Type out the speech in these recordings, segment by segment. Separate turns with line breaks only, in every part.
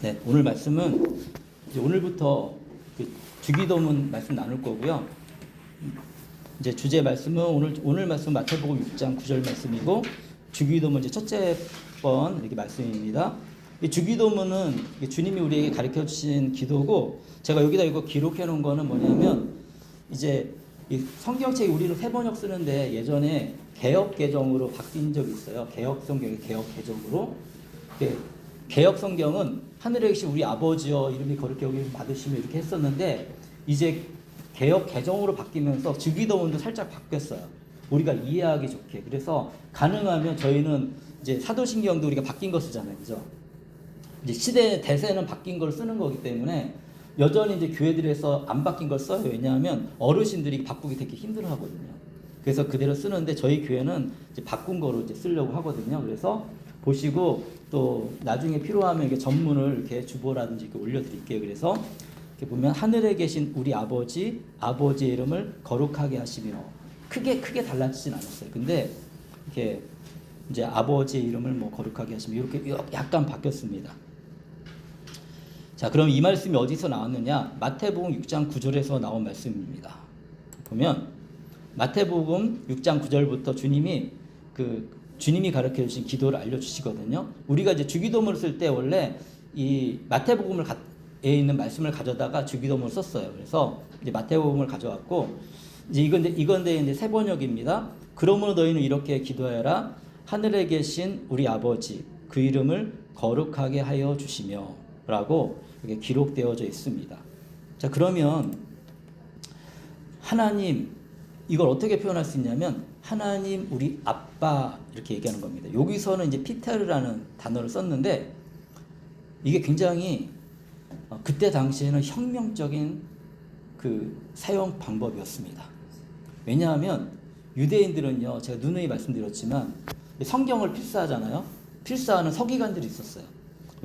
네, 오늘 말씀은 이제 오늘부터 그 주기도문 말씀 나눌 거고요. 이제 주제 말씀은 오늘 말씀 마태복음 6장 9절 말씀이고 주기도문 이제 첫째 번 이렇게 말씀입니다. 이 주기도문은 주님이 우리에게 가르쳐 주신 기도고 제가 여기다 이거 기록해 놓은 거는 뭐냐면 이제 이 성경책이 우리는 세번역 쓰는데 예전에 개역 개정으로 바뀐 적이 있어요. 개역 성경이 개역 개정으로. 개역 성경은 하늘에 계신 우리 아버지여 이름이 거룩히 여김을 받으시며 이렇게 했었는데 이제 개역 개정으로 바뀌면서 주기도문도 살짝 바뀌었어요. 우리가 이해하기 좋게. 그래서 가능하면 저희는 이제 사도신경도 우리가 바뀐 거 쓰잖아요. 그죠? 이제 시대 대세는 바뀐 걸 쓰는 거기 때문에 여전히 이제 교회들에서 안 바뀐 걸 써요. 왜냐하면 어르신들이 바꾸기 되게 힘들어 하거든요. 그래서 그대로 쓰는데 저희 교회는 이제 바꾼 거로 이제 쓰려고 하거든요. 그래서 보시고 또 나중에 필요하면 이렇게 전문을 이렇게 주보라든지 이렇게 올려드릴게요. 그래서 이렇게 보면 하늘에 계신 우리 아버지의 이름을 거룩하게 하시며 크게 달라지진 않았어요. 근데 이렇게 이제 아버지의 이름을 뭐 거룩하게 하시며 이렇게 약간 바뀌었습니다. 자, 그럼 이 말씀이 어디서 나왔느냐? 마태복음 6장 9절에서 나온 말씀입니다. 보면 마태복음 6장 9절부터 주님이 가르쳐 주신 기도를 알려주시거든요. 우리가 이제 주기도문을 쓸 때 원래 이 마태복음에 있는 말씀을 가져다가 주기도문을 썼어요. 그래서 이제 마태복음을 가져왔고 이제 이건데 이제 세번역입니다. 그러므로 너희는 이렇게 기도하여라. 하늘에 계신 우리 아버지 그 이름을 거룩하게 하여 주시며라고 이렇게 기록되어져 있습니다. 자, 그러면 하나님 이걸 어떻게 표현할 수 있냐면 하나님 우리 아빠 이렇게 얘기하는 겁니다. 여기서는 이제 피테르라는 단어를 썼는데 이게 굉장히 그때 당시에는 혁명적인 그 사용 방법이었습니다. 왜냐하면 유대인들은요, 제가 누누이 말씀드렸지만 성경을 필사하잖아요. 필사하는 서기관들이 있었어요.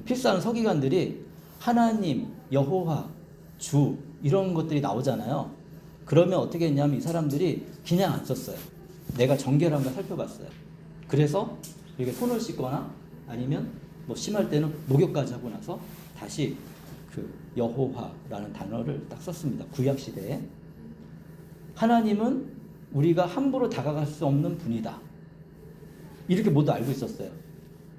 필사하는 서기관들이 하나님, 여호와, 주 이런 것들이 나오잖아요. 그러면 어떻게 했냐면 이 사람들이 그냥 안 썼어요. 내가 정결한가 살펴봤어요. 그래서 이렇게 손을 씻거나 아니면 뭐 심할 때는 목욕까지 하고 나서 다시 그 여호와라는 단어를 딱 썼습니다. 구약 시대에. 하나님은 우리가 함부로 다가갈 수 없는 분이다. 이렇게 모두 알고 있었어요.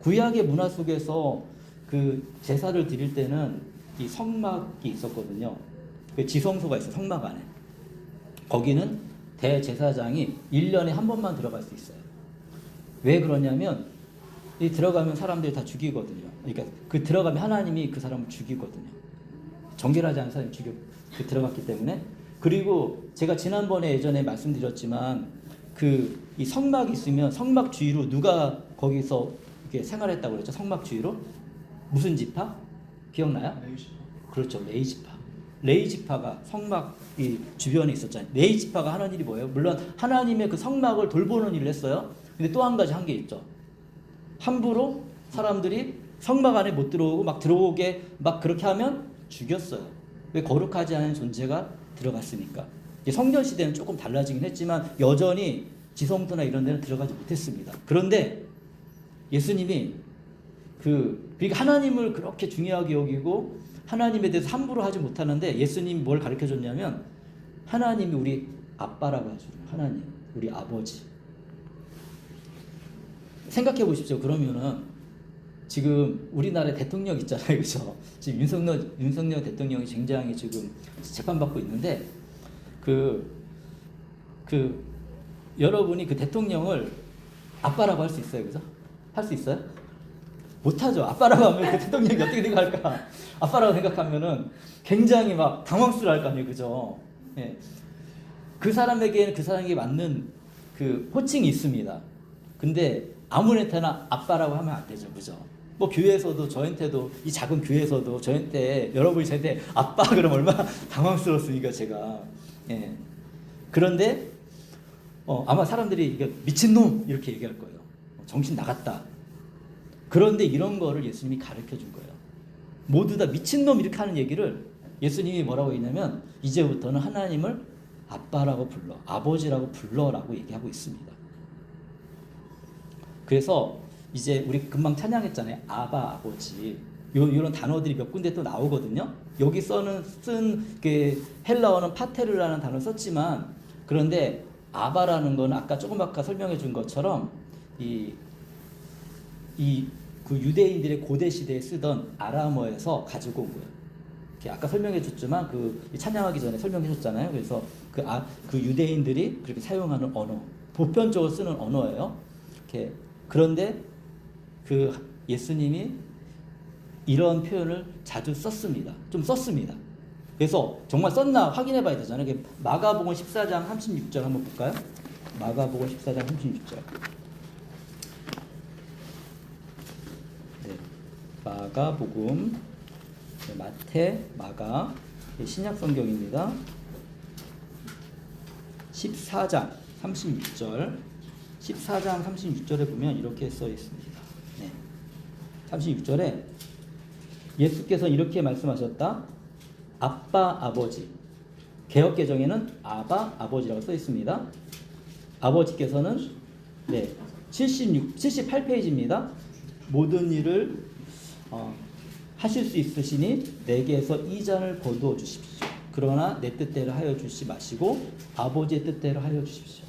구약의 문화 속에서 그 제사를 드릴 때는 이 성막이 있었거든요. 그 지성소가 있어요. 성막 안에. 거기는 대제사장이 1년에 한 번만 들어갈 수 있어요. 왜 그러냐면 이 들어가면 사람들이 다 죽이거든요. 그러니까 그 들어가면 하나님이 그 사람을 죽이거든요. 정결하지 않은 사람이 들어갔기 때문에. 그리고 제가 지난번에 예전에 말씀드렸지만 이 성막이 있으면 성막 주위로 누가 거기서 이렇게 생활했다고 그랬죠? 성막 주위로 무슨 지파? 기억나요?
레이지파.
그렇죠. 레이지파가 성막 이 주변에 있었잖아요. 레이지파가 하는 일이 뭐예요? 물론 하나님의 그 성막을 돌보는 일을 했어요. 근데 또 한 가지 한 게 있죠. 함부로 사람들이 성막 안에 못 들어오고 막 들어오게 막 그렇게 하면 죽였어요. 왜? 거룩하지 않은 존재가 들어갔으니까. 성전 시대는 조금 달라지긴 했지만 여전히 지성소나 이런 데는 들어가지 못했습니다. 그런데 예수님이 그러니까 하나님을 그렇게 중요하게 여기고 하나님에 대해서 함부로 하지 못하는데 예수님이 뭘 가르쳐 줬냐면 하나님이 우리 아빠라고 하죠. 하나님, 우리 아버지. 생각해 보십시오. 그러면은 지금 우리나라에 대통령 있잖아요. 그죠? 지금 윤석열 대통령이 굉장히 지금 재판받고 있는데 여러분이 그 대통령을 아빠라고 할 수 있어요. 그죠? 할 수 있어요? 못하죠. 아빠라고 하면 그 대통령이 어떻게 생각할까? 아빠라고 생각하면은 굉장히 막 당황스러울 거 아니에요. 그죠? 예. 그 사람에게는 그 사람에게 맞는 그 호칭이 있습니다. 근데 아무한테나 아빠라고 하면 안 되죠. 그죠? 뭐 교회에서도 저한테도 이 작은 교회에서도 저한테 여러분이 저한테 아빠 그러면 얼마나 당황스럽습니까? 제가. 예. 그런데 아마 사람들이 이게 미친놈 이렇게 얘기할 거예요. 정신 나갔다. 그런데 이런 거를 예수님이 가르쳐 준 거예요. 모두 다 미친놈 이렇게 하는 얘기를 예수님이 뭐라고 했냐면 이제부터는 하나님을 아빠라고 불러, 아버지라고 불러라고 얘기하고 있습니다. 그래서 이제 우리 금방 찬양했잖아요. 아바 아버지. 이런 단어들이 몇 군데 또 나오거든요. 여기 쓴 그 헬라어는 파테르라는 단어를 썼지만, 그런데 아바라는 건 아까 조금 아까 설명해 준 것처럼 그 유대인들의 고대 시대에 쓰던 아람어에서 가지고 온 거예요. 아까 설명해 줬지만 그 찬양하기 전에 설명해 줬잖아요. 그래서 그 유대인들이 그렇게 사용하는 언어, 보편적으로 쓰는 언어예요. 이렇게. 그런데 그 예수님이 이런 표현을 자주 썼습니다. 좀 썼습니다. 그래서 정말 썼나 확인해 봐야 되잖아요. 마가복음 14장 36절 한번 볼까요? 마가복음 14장 36절. 네. 마가복음, 마태, 마가, 신약 성경입니다. 14장 36절. 14장 36절에 보면 이렇게 써 있습니다. 네. 36절에 예수께서 이렇게 말씀하셨다. 아빠, 아버지. 개역개정에는 아바, 아버지라고 써 있습니다. 아버지께서는 78페이지입니다. 모든 일을 하실 수 있으시니 내게서 이 잔을 거두어 주십시오. 그러나 내 뜻대로 하여 주시 마시고 아버지의 뜻대로 하여 주십시오.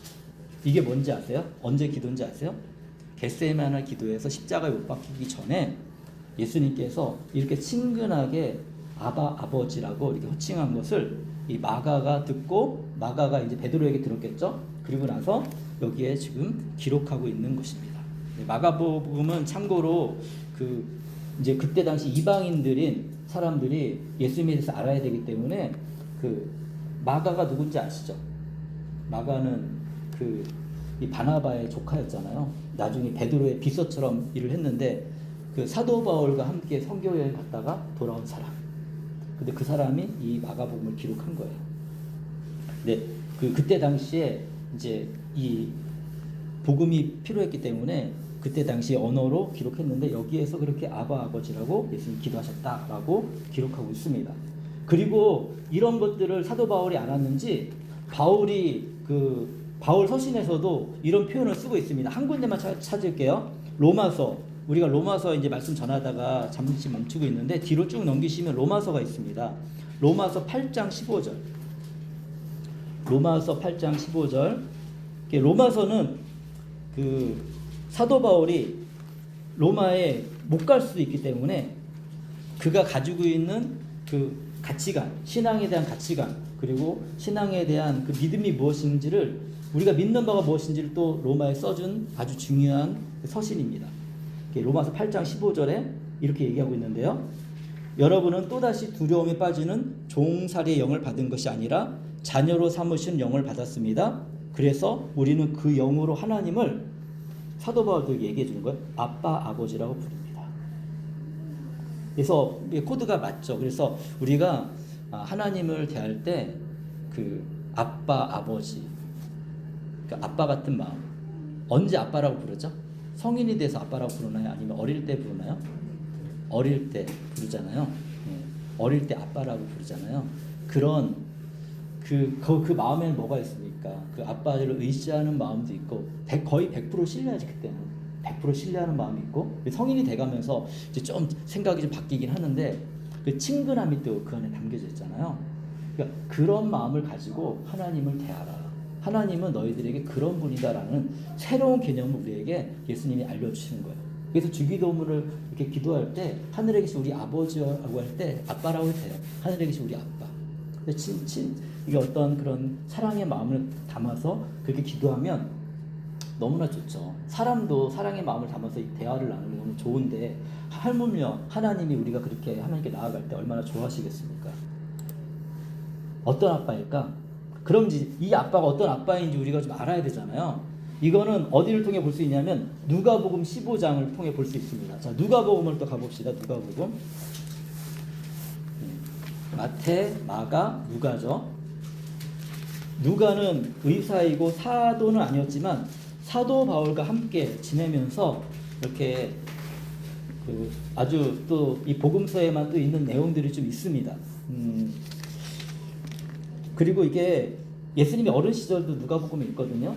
이게 뭔지 아세요? 언제 기도인지 아세요? 겟세마네 기도에서 십자가에 못 박히기 전에 예수님께서 이렇게 친근하게 아바, 아버지라고 이렇게 호칭한 것을 이 마가가 듣고, 마가가 이제 베드로에게 들었겠죠. 그리고 나서 여기에 지금 기록하고 있는 것입니다. 마가복음은 참고로 이제 그때 당시 이방인들인 사람들이 예수님에 대해서 알아야 되기 때문에 마가가 누군지 아시죠? 마가는 이 바나바의 조카였잖아요. 나중에 베드로의 비서처럼 일을 했는데 그 사도 바울과 함께 선교여행 갔다가 돌아온 사람. 근데 그 사람이 이 마가복음을 기록한 거예요. 네, 그때 당시에 이제 이 복음이 필요했기 때문에 그때 당시 언어로 기록했는데 여기에서 그렇게 아바, 아버지라고 예수님 기도하셨다라고 기록하고 있습니다. 그리고 이런 것들을 사도 바울이 알았는지 바울 서신에서도 이런 표현을 쓰고 있습니다. 한 군데만 찾을게요. 로마서. 우리가 로마서 이제 말씀 전하다가 잠시 멈추고 있는데 뒤로 쭉 넘기시면 로마서가 있습니다. 로마서 8장 15절. 로마서 8장 15절. 로마서는 사도 바울이 로마에 못 갈 수도 있기 때문에 그가 가지고 있는 가치관, 신앙에 대한 가치관, 그리고 신앙에 대한 믿음이 무엇인지를, 우리가 믿는 바가 무엇인지를 또 로마에 써준 아주 중요한 서신입니다. 로마서 8장 15절에 이렇게 얘기하고 있는데요. 여러분은 또다시 두려움에 빠지는 종살이의 영을 받은 것이 아니라 자녀로 삼으신 영을 받았습니다. 그래서 우리는 그 영으로 하나님을, 사도 바울도 얘기해 주는 거예요. 아빠, 아버지라고 부릅니다. 그래서 코드가 맞죠. 그래서 우리가 하나님을 대할 때 아빠, 아버지, 아빠 같은 마음. 언제 아빠라고 부르죠? 성인이 돼서 아빠라고 부르나요? 아니면 어릴 때 부르나요? 어릴 때 부르잖아요. 어릴 때 아빠라고 부르잖아요. 그런 그 마음에는 뭐가 있습니까? 그 아빠를 의지하는 마음도 있고, 거의 100% 신뢰하지. 그때는 100% 신뢰하는 마음이 있고, 성인이 돼가면서 이제 좀 생각이 좀 바뀌긴 하는데 그 친근함이 또 그 안에 담겨져 있잖아요. 그러니까 그런 마음을 가지고 하나님을 대하라. 하나님은 너희들에게 그런 분이다라는 새로운 개념을 우리에게 예수님이 알려주시는 거예요. 그래서 주기도문을 이렇게 기도할 때 하늘에 계신 우리 아버지라고 할 때 아빠라고 해도 돼요. 하늘에 계신 우리 아빠. 이게 어떤 그런 사랑의 마음을 담아서 그렇게 기도하면 너무나 좋죠. 사람도 사랑의 마음을 담아서 이 대화를 나누면 너무 좋은데, 하물며 하나님이 우리가 그렇게 하나님께 나아갈 때 얼마나 좋아하시겠습니까? 어떤 아빠일까? 그럼 이 아빠가 어떤 아빠인지 우리가 좀 알아야 되잖아요. 이거는 어디를 통해 볼 수 있냐면 누가복음 15장을 통해 볼 수 있습니다. 자, 누가복음을 또 가봅시다. 누가복음. 마태, 마가, 누가죠. 누가는 의사이고 사도는 아니었지만 사도 바울과 함께 지내면서 이렇게 아주 또 이 복음서에만 또 있는 내용들이 좀 있습니다. 그리고 이게 예수님이 어린 시절도 누가복음에 있거든요.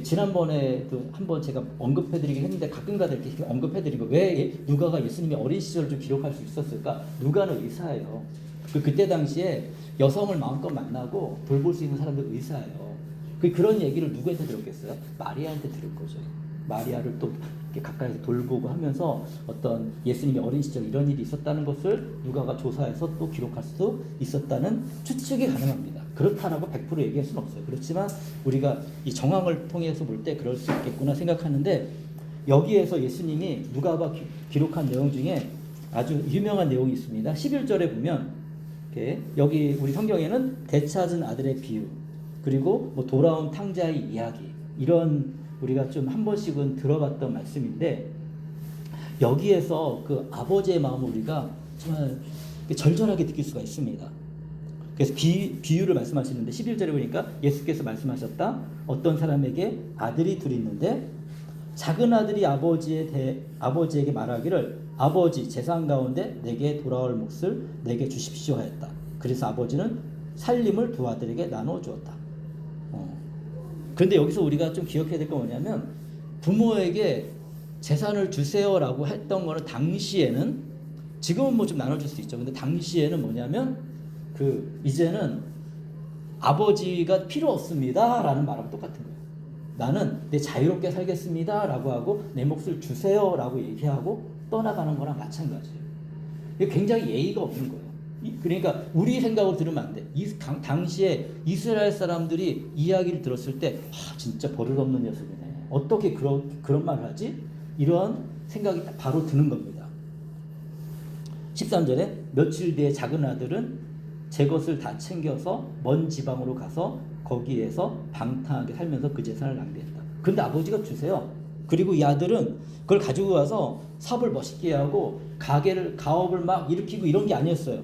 지난번에도 한번 제가 언급해드리긴 했는데 가끔가다 이렇게 언급해드리고 왜 누가가 예수님이 어린 시절을 좀 기록할 수 있었을까? 누가는 의사예요. 그때 당시에 여성을 마음껏 만나고 돌볼 수 있는 사람들 의사예요. 그런 얘기를 누구한테 들었겠어요? 마리아한테 들을 거죠. 마리아를 또 이렇게 가까이서 돌보고 하면서 어떤 예수님이 어린 시절 이런 일이 있었다는 것을 누가가 조사해서 또 기록할 수 있었다는 추측이 가능합니다. 그렇다라고 100% 얘기할 수는 없어요. 그렇지만 우리가 이 정황을 통해서 볼 때 그럴 수 있겠구나 생각하는데, 여기에서 예수님이 누가가 기록한 내용 중에 아주 유명한 내용이 있습니다. 11절에 보면 여기 우리 성경에는 되찾은 아들의 비유, 그리고 뭐 돌아온 탕자의 이야기, 이런 우리가 좀 한 번씩은 들어봤던 말씀인데, 여기에서 그 아버지의 마음을 우리가 정말 절절하게 느낄 수가 있습니다. 그래서 비유를 말씀하시는데 11절에 보니까 예수께서 말씀하셨다. 어떤 사람에게 아들이 둘이 있는데 작은 아들이 아버지에게 말하기를 아버지, 재산 가운데 내게 돌아올 몫을 내게 주십시오 하였다. 그래서 아버지는 살림을 두 아들에게 나눠 주었다. 그런데 여기서 우리가 좀 기억해야 될 건 뭐냐면, 부모에게 재산을 주세요라고 했던 거는 당시에는, 지금은 뭐 좀 나눠줄 수 있죠. 근데 당시에는 뭐냐면 이제는 아버지가 필요 없습니다 라는 말하고 똑같은 거예요. 나는 내 자유롭게 살겠습니다 라고 하고 내 몫을 주세요 라고 얘기하고 떠나가는 거랑 마찬가지예요. 이게 굉장히 예의가 없는 거예요. 그러니까 우리 생각으로 들으면 안 돼. 당시에 이스라엘 사람들이 이야기를 들었을 때 진짜 버릇없는 녀석이네, 어떻게 그런 말을 하지? 이런 생각이 바로 드는 겁니다. 13절에 며칠 뒤에 작은 아들은 제 것을 다 챙겨서 먼 지방으로 가서 거기에서 방탕하게 살면서 그 재산을 낭비했다. 근데 아버지가 주세요. 그리고 이 아들은 그걸 가지고 가서 사업을 멋있게 하고 가업을 막 일으키고 이런 게 아니었어요.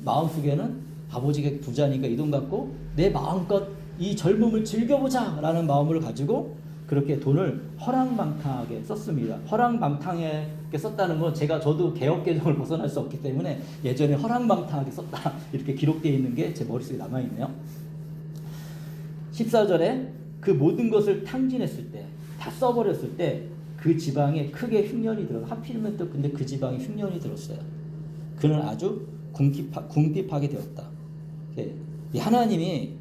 마음속에는 아버지가 부자니까 이 돈 갖고 내 마음껏 이 젊음을 즐겨보자 라는 마음을 가지고 그렇게 돈을 허랑방탕하게 썼습니다. 허랑방탕하게 썼다는 건 저도 개혁개정을 벗어날 수 없기 때문에 예전에 허랑방탕하게 썼다 이렇게 기록되어 있는 게 제 머릿속에 남아있네요. 14절에 그 모든 것을 탕진했을 때, 다 써버렸을 때 그 지방에 크게 흉년이 들어서, 하필이면 또 근데 그 지방에 흉년이 들었어요. 그는 아주 궁핍하게 되었다. 하나님이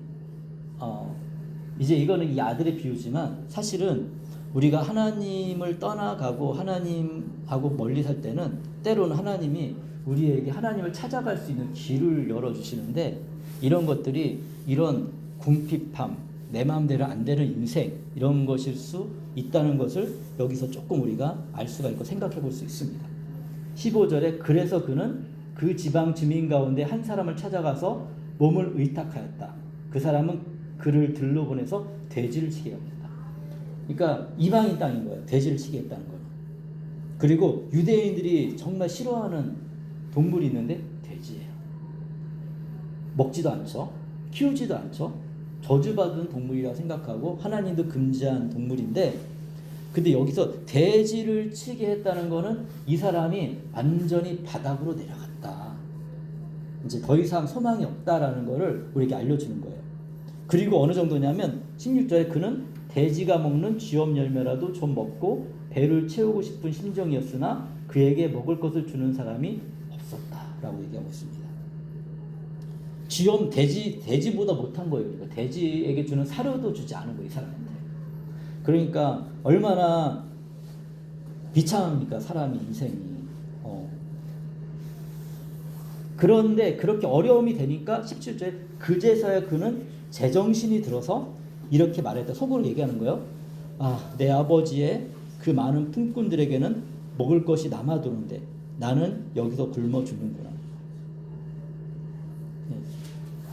이제 이거는 이 아들의 비유지만, 사실은 우리가 하나님을 떠나가고 하나님하고 멀리 살 때는 때로는 하나님이 우리에게 하나님을 찾아갈 수 있는 길을 열어주시는데, 이런 것들이 이런 궁핍함, 내 마음대로 안 되는 인생, 이런 것일 수 있다는 것을 여기서 조금 우리가 알 수가 있고 생각해 볼 수 있습니다. 15절에 그래서 그는 그 지방 주민 가운데 한 사람을 찾아가서 몸을 의탁하였다. 그 사람은 그를 들러 보내서 돼지를 치게 합니다. 그러니까 이방인 땅인 거예요. 돼지를 치게 했다는 거예요. 그리고 유대인들이 정말 싫어하는 동물이 있는데 돼지예요. 먹지도 않죠. 키우지도 않죠. 저주받은 동물이라고 생각하고 하나님도 금지한 동물인데, 근데 여기서 돼지를 치게 했다는 거는 이 사람이 완전히 바닥으로 내려갔다. 이제 더 이상 소망이 없다라는 거를 우리에게 알려주는 거예요. 그리고 어느 정도냐면 16절에 그는 돼지가 먹는 쥐엄 열매라도 좀 먹고 배를 채우고 싶은 심정이었으나 그에게 먹을 것을 주는 사람이 없었다라고 얘기하고 있습니다. 쥐엄, 돼지보다 못한 거예요. 그러니까 돼지에게 주는 사료도 주지 않은 거예요, 이 사람한테. 그러니까 얼마나 비참합니까, 사람이 인생이. 그런데 그렇게 어려움이 되니까 17절에 그제서야 그는 제정신이 들어서 이렇게 말했다. 속으로 얘기하는 거예요. 내 아버지의 그 많은 품꾼들에게는 먹을 것이 남아도는데 나는 여기서 굶어 죽는구나.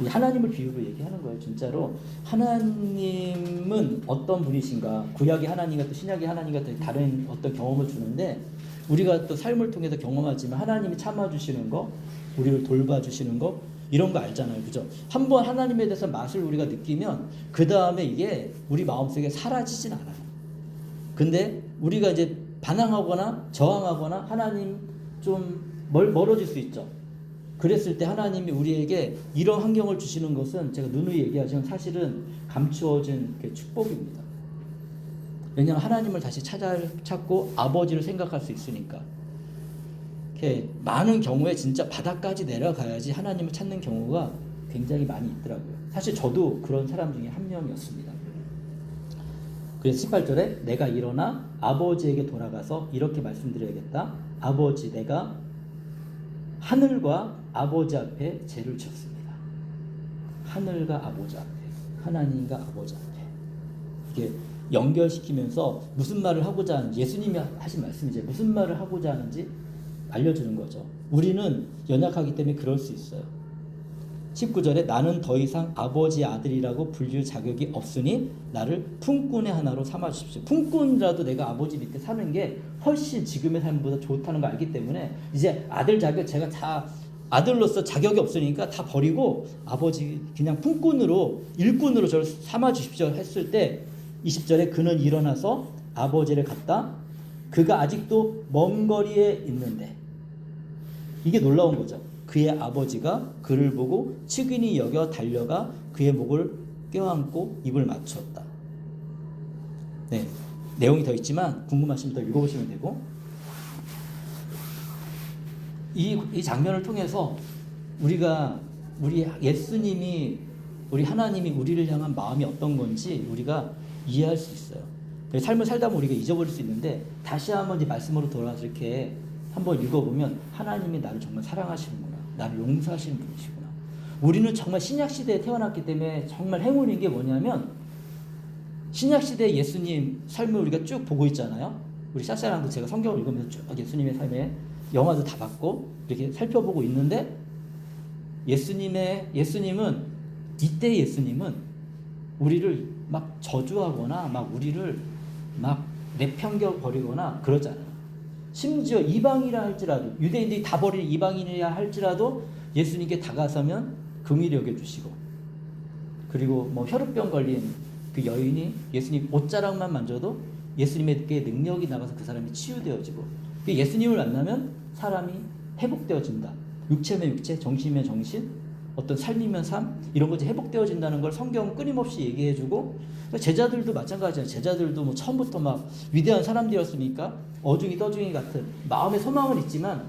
하나님을 비유로 얘기하는 거예요. 진짜로 하나님은 어떤 분이신가, 구약의 하나님과 또 신약의 하나님과 또 다른 어떤 경험을 주는데, 우리가 또 삶을 통해서 경험하지만 하나님이 참아주시는 거, 우리를 돌봐주시는 거, 이런 거 알잖아요. 그죠? 한번 하나님에 대해서 맛을 우리가 느끼면 그 다음에 이게 우리 마음속에 사라지진 않아요. 근데 우리가 이제 반항하거나 저항하거나 하나님 좀 멀어질 수 있죠. 그랬을 때 하나님이 우리에게 이런 환경을 주시는 것은 제가 누누이 얘기하지만 사실은 감추어진 축복입니다. 왜냐하면 하나님을 다시 찾고 아버지를 생각할 수 있으니까. 이렇게 많은 경우에 진짜 바닥까지 내려가야지 하나님을 찾는 경우가 굉장히 많이 있더라고요. 사실 저도 그런 사람 중에 한 명이었습니다. 그래서 18절에 내가 일어나 아버지에게 돌아가서 이렇게 말씀드려야겠다. 아버지, 내가 하늘과 아버지 앞에 죄를 지었습니다. 하늘과 아버지 앞에, 하나님과 아버지 앞에. 이게 연결시키면서 무슨 말을 하고자 하는지, 예수님이 하신 말씀이 이제 무슨 말을 하고자 하는지 알려주는 거죠. 우리는 연약하기 때문에 그럴 수 있어요. 19절에 나는 더 이상 아버지의 아들이라고 불릴 자격이 없으니 나를 품꾼의 하나로 삼아주십시오. 품꾼이라도 내가 아버지 밑에 사는 게 훨씬 지금의 삶보다 좋다는 걸 알기 때문에 이제 아들 자격, 제가 다 아들로서 자격이 없으니까 다 버리고 아버지 그냥 품꾼으로, 일꾼으로 저를 삼아주십시오 했을 때 20절에 그는 일어나서 아버지를 갔다. 그가 아직도 먼 거리에 있는데, 이게 놀라운 거죠. 그의 아버지가 그를 보고 측은히 여겨 달려가 그의 목을 껴안고 입을 맞추었다. 네, 내용이 더 있지만 궁금하시면 더 읽어보시면 되고, 이 장면을 통해서 우리 예수님이, 우리 하나님이 우리를 향한 마음이 어떤 건지 우리가 이해할 수 있어요. 삶을 살다 보면 우리가 잊어버릴 수 있는데 다시 한번 이 말씀으로 돌아와서 이렇게 한번 읽어보면 하나님이 나를 정말 사랑하시는구나, 나를 용서하시는 분이시구나. 우리는 정말 신약시대에 태어났기 때문에 정말 행운인 게 뭐냐면, 신약시대 예수님 삶을 우리가 쭉 보고 있잖아요. 우리 샤샤랑도 제가 성경을 읽으면서 쭉 예수님의 삶에 영화도 다 봤고 이렇게 살펴보고 있는데, 예수님은 이때 예수님은 우리를 막 저주하거나 막 우리를 막 내팽겨 버리거나 그러잖아요. 심지어 이방이라 할지라도, 유대인들이 다 버린 이방인이라 할지라도 예수님께 다가서면 긍휼히 여겨주시고, 그리고 뭐 혈우병 걸린 그 여인이 예수님 옷자락만 만져도 예수님에게 능력이 나가서 그 사람이 치유되어지고, 예수님을 만나면 사람이 회복되어진다. 육체면 육체, 정신이면 정신, 어떤 삶이면 삶, 이런 것이 회복되어진다는 걸 성경은 끊임없이 얘기해주고, 제자들도 마찬가지예요. 제자들도 뭐 처음부터 막 위대한 사람들이었으니까 어중이 떠중이 같은 마음의 소망은 있지만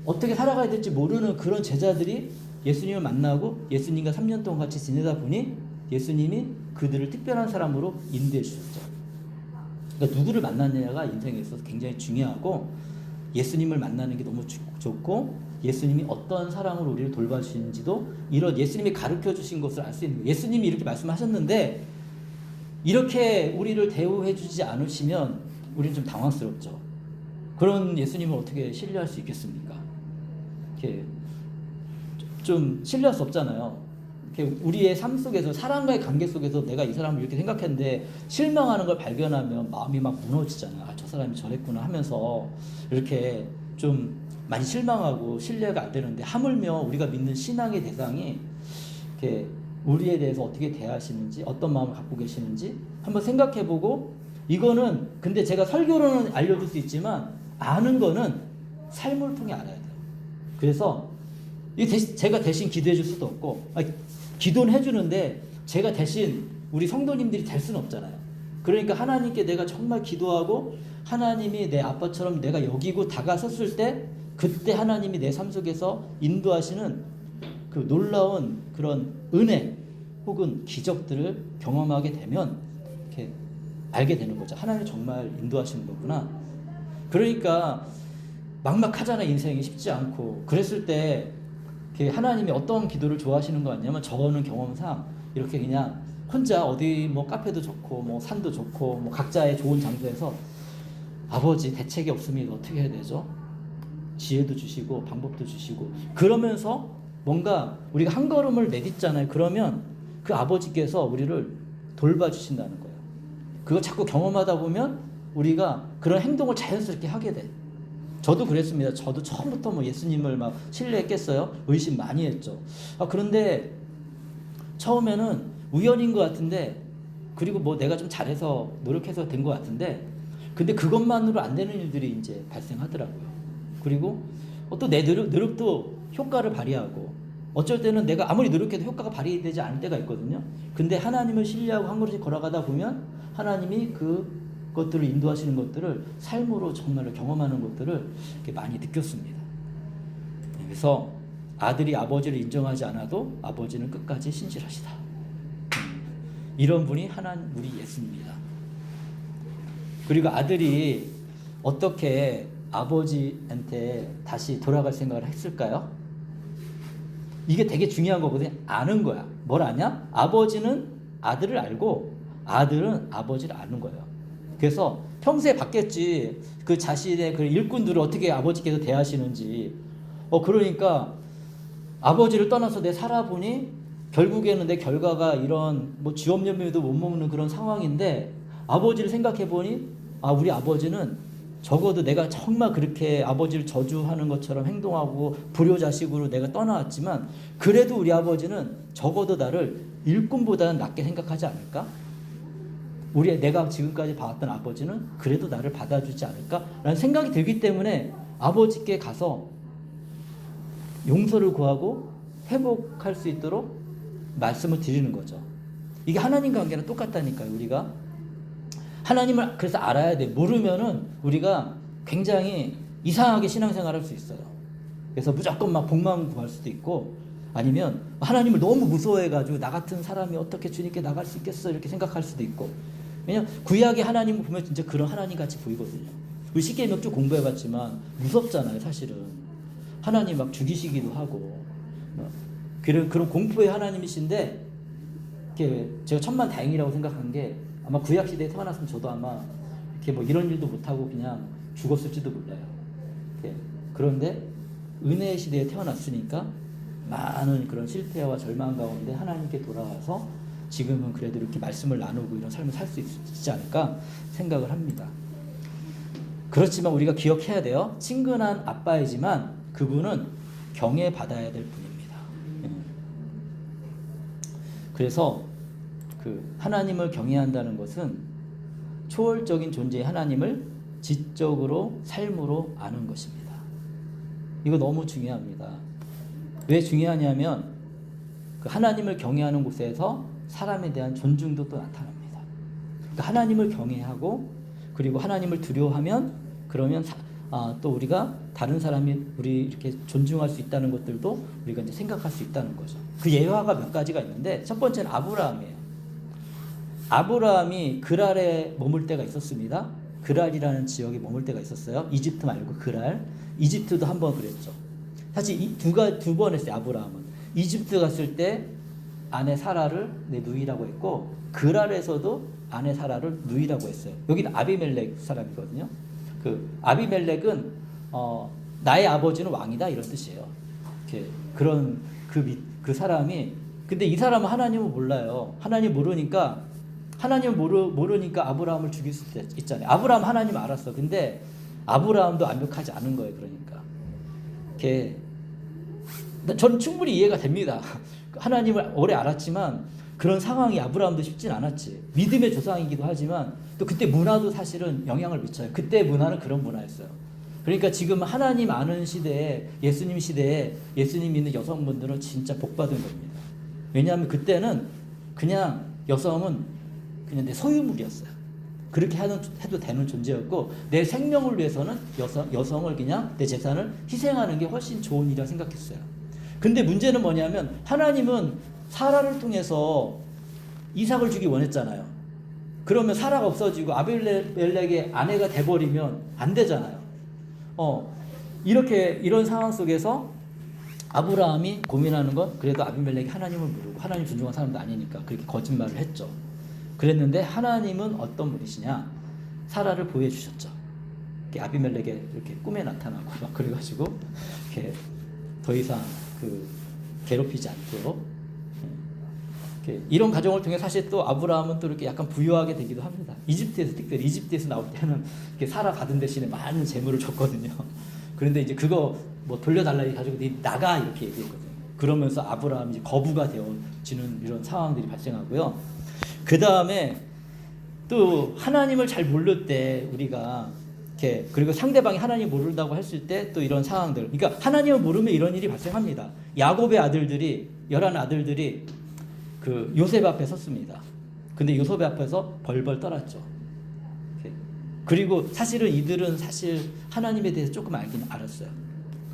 어떻게 살아가야 될지 모르는 그런 제자들이 예수님을 만나고 예수님과 3년 동안 같이 지내다 보니 예수님이 그들을 특별한 사람으로 인도해 주셨죠. 그러니까 누구를 만나느냐가 인생에 있어서 굉장히 중요하고, 예수님을 만나는 게 너무 좋고, 예수님이 어떤 사랑으로 우리를 돌봐주시는지도 이런 예수님이 가르쳐 주신 것을 알 수 있는 거예요. 예수님이 이렇게 말씀하셨는데 이렇게 우리를 대우해 주지 않으시면 우리는 좀 당황스럽죠. 그런 예수님을 어떻게 신뢰할 수 있겠습니까? 이렇게 좀 신뢰할 수 없잖아요. 이렇게 우리의 삶 속에서, 사람과의 관계 속에서 내가 이 사람을 이렇게 생각했는데 실망하는 걸 발견하면 마음이 막 무너지잖아요. 아, 저 사람이 저랬구나 하면서 이렇게 좀 많이 실망하고 신뢰가 안 되는데, 하물며 우리가 믿는 신앙의 대상이 이렇게 우리에 대해서 어떻게 대하시는지, 어떤 마음을 갖고 계시는지 한번 생각해보고, 이거는 근데 제가 설교로는 알려줄 수 있지만 아는 거는 삶을 통해 알아야 돼요. 그래서 제가 대신 기도해 줄 수도 없고, 기도는 해주는데 제가 대신 우리 성도님들이 될 수는 없잖아요. 그러니까 하나님께 내가 정말 기도하고 하나님이 내 아빠처럼 내가 여기고 다가섰을 때, 그때 하나님이 내 삶 속에서 인도하시는 그 놀라운 그런 은혜 혹은 기적들을 경험하게 되면 이렇게 알게 되는 거죠. 하나님이 정말 인도하시는 거구나. 그러니까 막막하잖아, 인생이 쉽지 않고. 그랬을 때 하나님이 어떤 기도를 좋아하시는 거 같냐면, 저는 경험상 이렇게 그냥 혼자 어디 뭐 카페도 좋고 뭐 산도 좋고 뭐 각자의 좋은 장소에서 아버지 대책이 없으면 어떻게 해야 되죠? 지혜도 주시고 방법도 주시고, 그러면서 뭔가 우리가 한 걸음을 내딛잖아요. 그러면 그 아버지께서 우리를 돌봐주신다는 거예요. 그거 자꾸 경험하다 보면 우리가 그런 행동을 자연스럽게 하게 돼. 저도 그랬습니다. 저도 처음부터 뭐 예수님을 막 신뢰했겠어요? 의심 많이 했죠. 그런데 처음에는 우연인 것 같은데, 그리고 뭐 내가 좀 잘해서 노력해서 된 것 같은데, 근데 그것만으로 안 되는 일들이 이제 발생하더라고요. 그리고 또 내 노력도 효과를 발휘하고, 어쩔 때는 내가 아무리 노력해도 효과가 발휘되지 않을 때가 있거든요. 근데 하나님을 신뢰하고 한 걸음씩 걸어가다 보면 하나님이 그 것들을 인도하시는 것들을 삶으로 정말로 경험하는 것들을 이렇게 많이 느꼈습니다. 그래서 아들이 아버지를 인정하지 않아도 아버지는 끝까지 신실하시다. 이런 분이 하나님 우리 예수입니다. 그리고 아들이 어떻게 아버지한테 다시 돌아갈 생각을 했을까요? 이게 되게 중요한 거거든요. 아는 거야. 뭘 아냐? 아버지는 아들을 알고 아들은 아버지를 아는 거예요. 그래서 평소에 봤겠지. 그 자신의 그 일꾼들을 어떻게 아버지께서 대하시는지. 그러니까 아버지를 떠나서 내 살아보니 결국에는 내 결과가 이런 뭐 쥐업열매도 못 먹는 그런 상황인데 아버지를 생각해 보니 우리 아버지는 적어도 내가 정말 그렇게 아버지를 저주하는 것처럼 행동하고 불효자식으로 내가 떠나왔지만 그래도 우리 아버지는 적어도 나를 일꾼보다는 낫게 생각하지 않을까? 내가 지금까지 봐왔던 아버지는 그래도 나를 받아주지 않을까라는 생각이 들기 때문에 아버지께 가서 용서를 구하고 회복할 수 있도록 말씀을 드리는 거죠. 이게 하나님 관계랑 똑같다니까요. 우리가 하나님을 그래서 알아야 돼. 모르면은 우리가 굉장히 이상하게 신앙생활을 할 수 있어요. 그래서 무조건 막 복만 구할 수도 있고 아니면 하나님을 너무 무서워해가지고 나 같은 사람이 어떻게 주님께 나갈 수 있겠어 이렇게 생각할 수도 있고. 왜냐면 구약의 하나님을 보면 진짜 그런 하나님 같이 보이거든요. 우리 십계명 쭉 공부해봤지만 무섭잖아요. 사실은 하나님 막 죽이시기도 하고 그런 공포의 하나님이신데 제가 천만다행이라고 생각한 게 아마 구약 시대에 태어났으면 저도 아마 이렇게 뭐 이런 일도 못하고 그냥 죽었을지도 몰라요. 그런데 은혜의 시대에 태어났으니까 많은 그런 실패와 절망 가운데 하나님께 돌아와서 지금은 그래도 이렇게 말씀을 나누고 이런 삶을 살 수 있지 않을까 생각을 합니다. 그렇지만 우리가 기억해야 돼요. 친근한 아빠이지만 그분은 경외받아야 될 분입니다. 그래서 하나님을 경외한다는 것은 초월적인 존재의 하나님을 지적으로 삶으로 아는 것입니다. 이거 너무 중요합니다. 왜 중요하냐면 하나님을 경외하는 곳에서 사람에 대한 존중도 또 나타납니다. 그러니까 하나님을 경외하고 그리고 하나님을 두려워하면 그러면 또 우리가 다른 사람이 우리 이렇게 존중할 수 있다는 것들도 우리가 이제 생각할 수 있다는 거죠. 그 예화가 몇 가지가 있는데 첫 번째는 아브라함이에요. 아브라함이 그랄에 머물 때가 있었습니다. 그랄이라는 지역에 머물 때가 있었어요. 이집트 말고 그랄. 이집트도 한 번 그랬죠. 사실 두 번 했어요. 아브라함은 이집트 갔을 때 아내 사라를 내 누이라고 했고 그랄에서도 아내 사라를 누이라고 했어요. 여기는 아비멜렉 사람이거든요. 아비멜렉은 나의 아버지는 왕이다 이런 뜻이에요. 그런 그 사람이 근데 이 사람은 하나님을 몰라요. 하나님 모르니까 아브라함을 죽일 수 있잖아요. 아브라함 하나님 알았어. 근데 아브라함도 완벽하지 않은 거예요. 그러니까 저는 충분히 이해가 됩니다. 하나님을 오래 알았지만 그런 상황이 아브라함도 쉽진 않았지. 믿음의 조상이기도 하지만 또 그때 문화도 사실은 영향을 미쳐요. 그때 문화는 그런 문화였어요. 그러니까 지금 하나님 아는 시대에 예수님 시대에 예수님 믿는 여성분들은 진짜 복받은 겁니다. 왜냐하면 그때는 그냥 여성은 그냥 내 소유물이었어요. 그렇게 해도 되는 존재였고 내 생명을 위해서는 여성을 그냥 내 재산을 희생하는 게 훨씬 좋은 일이라 생각했어요. 근데 문제는 뭐냐면 하나님은 사라를 통해서 이삭을 주기 원했잖아요. 그러면 사라가 없어지고 아비멜렉의 아내가 돼버리면 안 되잖아요. 이런 상황 속에서 아브라함이 고민하는 건 그래도 아비멜렉이 하나님을 모르고 하나님 존중하는 사람도 아니니까 그렇게 거짓말을 했죠. 그랬는데 하나님은 어떤 분이시냐? 사라를 보여주셨죠. 아비멜렉의 이렇게 꿈에 나타나고 막 그래가지고 이렇게 더 이상 괴롭히지 않도록 이런 과정을 통해 사실 또 아브라함은 또 이렇게 약간 부유하게 되기도 합니다. 특별히 이집트에서 나올 때는 이렇게 사라 받은 대신에 많은 재물을 줬거든요. 그런데 이제 그거 뭐 돌려달라 해가지고 네 나가 이렇게 얘기했거든요. 그러면서 아브라함이 이제 거부가 되어지는 이런 상황들이 발생하고요. 그 다음에 또 하나님을 잘 모를 때 우리가 그리고 상대방이 하나님 모른다고 했을 때 또 이런 상황들, 그러니까 하나님을 모르면 이런 일이 발생합니다. 야곱의 아들들이 11아들들이 요셉 앞에 섰습니다. 근데 요셉 앞에서 벌벌 떨었죠. 그리고 사실은 이들은 사실 하나님에 대해서 조금 알긴 알았어요.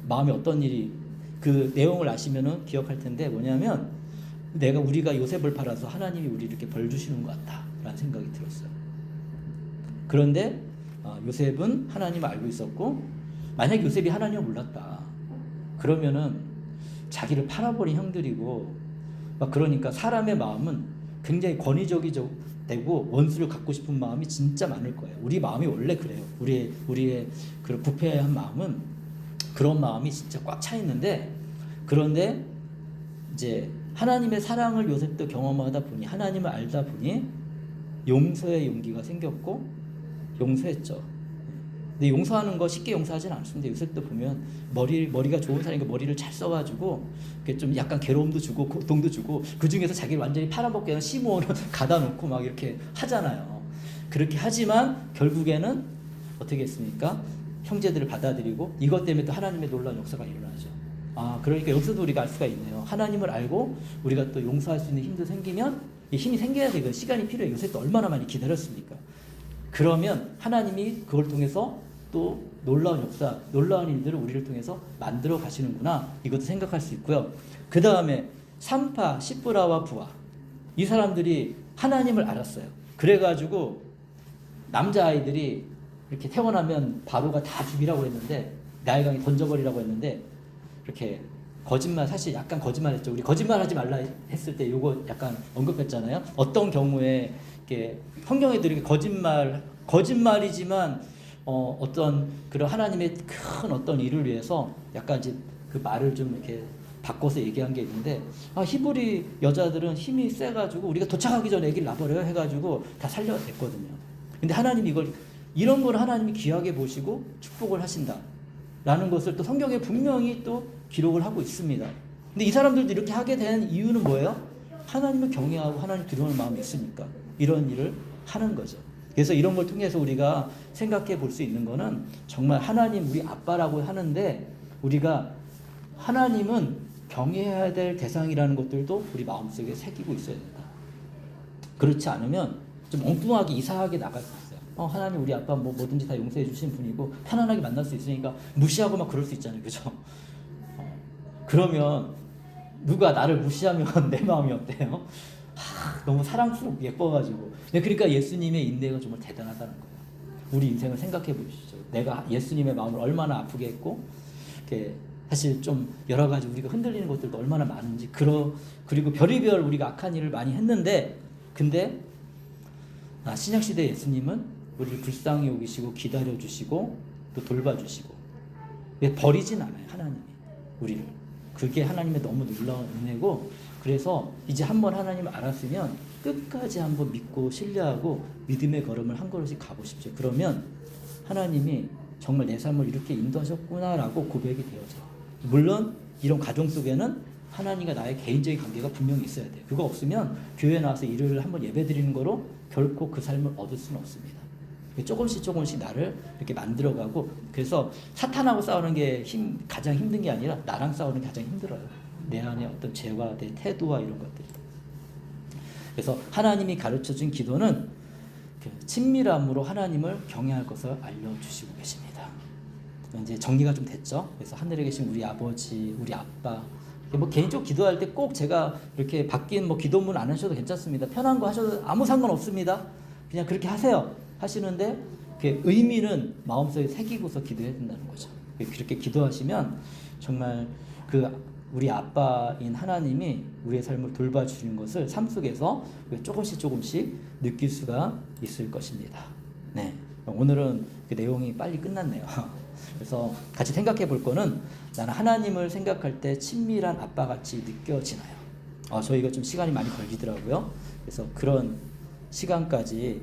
마음에 어떤 일이, 그 내용을 아시면은 기억할 텐데, 뭐냐면 우리가 요셉을 팔아서 하나님이 우리 이렇게 벌 주시는 것 같다라는 생각이 들었어요. 그런데 요셉은 하나님을 알고 있었고, 만약 요셉이 하나님을 몰랐다 그러면은 자기를 팔아버린 형들이고 막, 그러니까 사람의 마음은 굉장히 권위적이고 원수를 갖고 싶은 마음이 진짜 많을 거예요. 우리 마음이 원래 그래요. 우리의 그 부패한 마음은 그런 마음이 진짜 꽉 차 있는데, 그런데 이제 하나님의 사랑을 요셉도 경험하다 보니, 하나님을 알다 보니 용서의 용기가 생겼고 용서했죠. 근데 용서하는 거 쉽게 용서하진 않습니다. 요셉도 보면 머리가 좋은 사람이니까 머리를 잘 써가지고 좀 약간 괴로움도 주고 고통도 주고, 그 중에서 자기를 완전히 팔아먹게 하는 시므온을 가다 놓고 막 이렇게 하잖아요. 그렇게 하지만 결국에는 어떻게 했습니까? 형제들을 받아들이고, 이것 때문에 또 하나님의 놀라운 역사가 일어나죠. 그러니까 여기서도 우리가 알 수가 있네요. 하나님을 알고 우리가 또 용서할 수 있는 힘도 생기면, 이 힘이 생겨야 되거든요. 시간이 필요해요. 요셉도 얼마나 많이 기다렸습니까? 그러면 하나님이 그걸 통해서 또 놀라운 역사, 놀라운 일들을 우리를 통해서 만들어 가시는구나, 이것도 생각할 수 있고요. 그 다음에 산파, 시브라와 부하, 이 사람들이 하나님을 알았어요. 그래가지고 남자아이들이 이렇게 태어나면 바로가 다 죽이라고 했는데, 나일강에 던져버리라고 했는데, 이렇게 거짓말, 사실 약간 거짓말했죠. 우리 거짓말하지 말라 했을 때 요거 약간 언급했잖아요. 어떤 경우에 이렇게 성경에도 이렇게 거짓말이지만 어떤 그런 하나님의 큰 어떤 일을 위해서 약간 이제 그 말을 좀 이렇게 바꿔서 얘기한 게 있는데, 히브리 여자들은 힘이 세가지고 우리가 도착하기 전에 애기를 낳아버려요 해가지고 다 살려냈거든요. 근데 하나님이 이런 걸 하나님이 귀하게 보시고 축복을 하신다 라는 것을 또 성경에 분명히 또 기록을 하고 있습니다. 근데 이 사람들도 이렇게 하게 된 이유는 뭐예요? 하나님을 경외하고 하나님 두려워하는 마음이 있으니까 이런 일을 하는 거죠. 그래서 이런 걸 통해서 우리가 생각해 볼 수 있는 거는, 정말 하나님 우리 아빠라고 하는데, 우리가 하나님은 경외해야 될 대상이라는 것들도 우리 마음속에 새기고 있어야 된다. 그렇지 않으면 좀 엉뚱하게 이상하게 나갈 수 있어요. 하나님 우리 아빠 뭐든지 다 용서해 주신 분이고 편안하게 만날 수 있으니까 무시하고 막 그럴 수 있잖아요. 그죠? 그러면 누가 나를 무시하면 내 마음이 어때요? 너무 사랑스럽고 예뻐가지고. 그러니까 예수님의 인내가 정말 대단하다는 거예요. 우리 인생을 생각해 보시죠. 내가 예수님의 마음을 얼마나 아프게 했고, 사실 좀 여러 가지 우리가 흔들리는 것들도 얼마나 많은지, 그리고 별의별 우리가 악한 일을 많이 했는데, 근데 신약시대 예수님은 우리를 불쌍히 여기시고 기다려주시고 또 돌봐주시고, 버리진 않아요. 하나님이 우리를. 그게 하나님의 너무 놀라운 은혜고, 그래서 이제 한번 하나님을 알았으면 끝까지 한번 믿고 신뢰하고 믿음의 걸음을 한 걸음씩 가보십시오. 그러면 하나님이 정말 내 삶을 이렇게 인도하셨구나라고 고백이 되어져요. 물론 이런 가정 속에는 하나님과 나의 개인적인 관계가 분명히 있어야 돼요. 그거 없으면 교회에 나와서 일요일 한번 예배 드리는 거로 결코 그 삶을 얻을 수는 없습니다. 조금씩 나를 이렇게 만들어가고, 그래서 사탄하고 싸우는 게 가장 힘든 게 아니라 나랑 싸우는 게 가장 힘들어요. 내 안에 어떤 죄와 내 태도와 이런 것들. 그래서 하나님이 가르쳐준 기도는 친밀함으로 하나님을 경외할 것을 알려주시고 계십니다. 이제 정리가 좀 됐죠. 그래서 하늘에 계신 우리 아버지, 우리 아빠, 개인적으로 기도할 때 꼭 제가 이렇게 바뀐 기도문 안 하셔도 괜찮습니다. 편한 거 하셔도 아무 상관없습니다. 그냥 그렇게 하세요. 하시는데 의미는 마음속에 새기고서 기도해야 된다는 거죠. 그렇게 기도하시면 정말 우리 아빠인 하나님이 우리의 삶을 돌봐주시는 것을 삶 속에서 조금씩 느낄 수가 있을 것입니다. 네, 오늘은 그 내용이 빨리 끝났네요. 그래서 같이 생각해 볼 거는, 나는 하나님을 생각할 때 친밀한 아빠같이 느껴지나요? 저희가 좀 시간이 많이 걸리더라고요. 그래서 그런 시간까지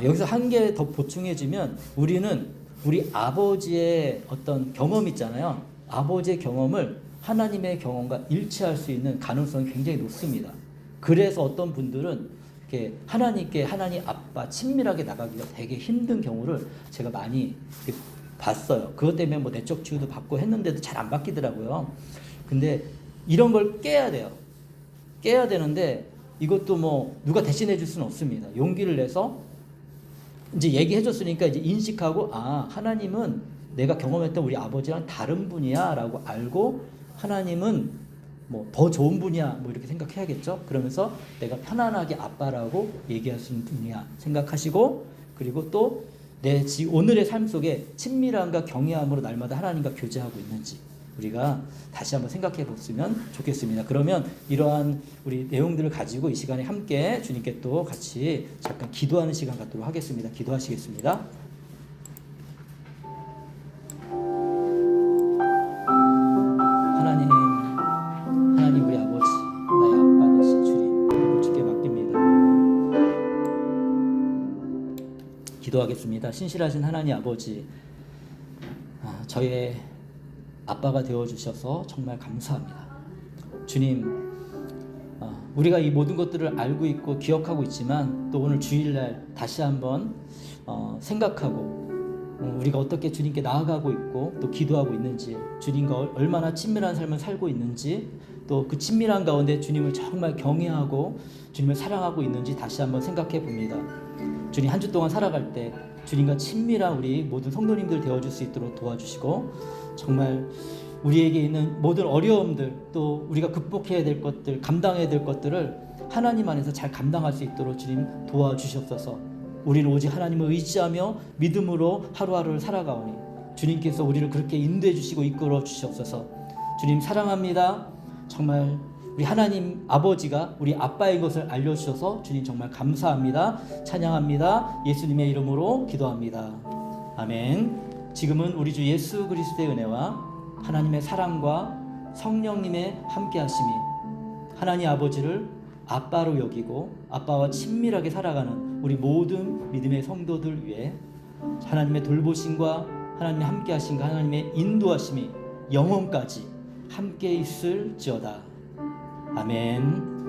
여기서 한 개 더 보충해주면, 우리는 우리 아버지의 어떤 경험 있잖아요. 아버지의 경험을 하나님의 경험과 일치할 수 있는 가능성이 굉장히 높습니다. 그래서 어떤 분들은 이렇게 하나님 아빠 친밀하게 나가기가 되게 힘든 경우를 제가 많이 봤어요. 그것 때문에 내적 치유도 받고 했는데도 잘 안 바뀌더라고요. 근데 이런 걸 깨야 돼요. 깨야 되는데 이것도 누가 대신해 줄 수는 없습니다. 용기를 내서 이제 얘기해 줬으니까 이제 인식하고, 아, 하나님은 내가 경험했던 우리 아버지랑 다른 분이야라고 알고, 하나님은 뭐 더 좋은 분이야 뭐 이렇게 생각해야겠죠. 그러면서 내가 편안하게 아빠라고 얘기할 수 있는 분이야 생각하시고, 그리고 또 내 오늘의 삶 속에 친밀함과 경외함으로 날마다 하나님과 교제하고 있는지 우리가 다시 한번 생각해 보시면 좋겠습니다. 그러면 이러한 우리 내용들을 가지고 이 시간에 함께 주님께 또 같이 잠깐 기도하는 시간 갖도록 하겠습니다. 기도하시겠습니다. 하나님 우리 아버지, 나의 아빠 되신 주님, 주께 맡깁니다. 기도하겠습니다. 신실하신 하나님 아버지, 저의 아빠가 되어주셔서 정말 감사합니다. 주님, 우리가 이 모든 것들을 알고 있고 기억하고 있지만 또 오늘 주일날 다시 한번 생각하고 우리가 어떻게 주님께 나아가고 있고 또 기도하고 있는지, 주님과 얼마나 친밀한 삶을 살고 있는지, 또 그 친밀한 가운데 주님을 정말 경외하고 주님을 사랑하고 있는지 다시 한번 생각해 봅니다. 주님, 한 주 동안 살아갈 때 주님과 친밀한 우리 모든 성도님들 되어줄 수 있도록 도와주시고, 정말 우리에게 있는 모든 어려움들, 또 우리가 극복해야 될 것들, 감당해야 될 것들을 하나님 안에서 잘 감당할 수 있도록 주님 도와주시옵소서. 우리는 오직 하나님을 의지하며 믿음으로 하루하루를 살아가오니 주님께서 우리를 그렇게 인도해 주시고 이끌어 주시옵소서. 주님 사랑합니다. 정말 우리 하나님 아버지가 우리 아빠인 것을 알려주셔서 주님 정말 감사합니다. 찬양합니다. 예수님의 이름으로 기도합니다. 아멘. 지금은 우리 주 예수 그리스도의 은혜와 하나님의 사랑과 성령님의 함께하심이 하나님 아버지를 아빠로 여기고 아빠와 친밀하게 살아가는 우리 모든 믿음의 성도들 위해 하나님의 돌보심과 하나님의 함께하심과 하나님의 인도하심이 영원까지 함께 있을지어다. 아멘.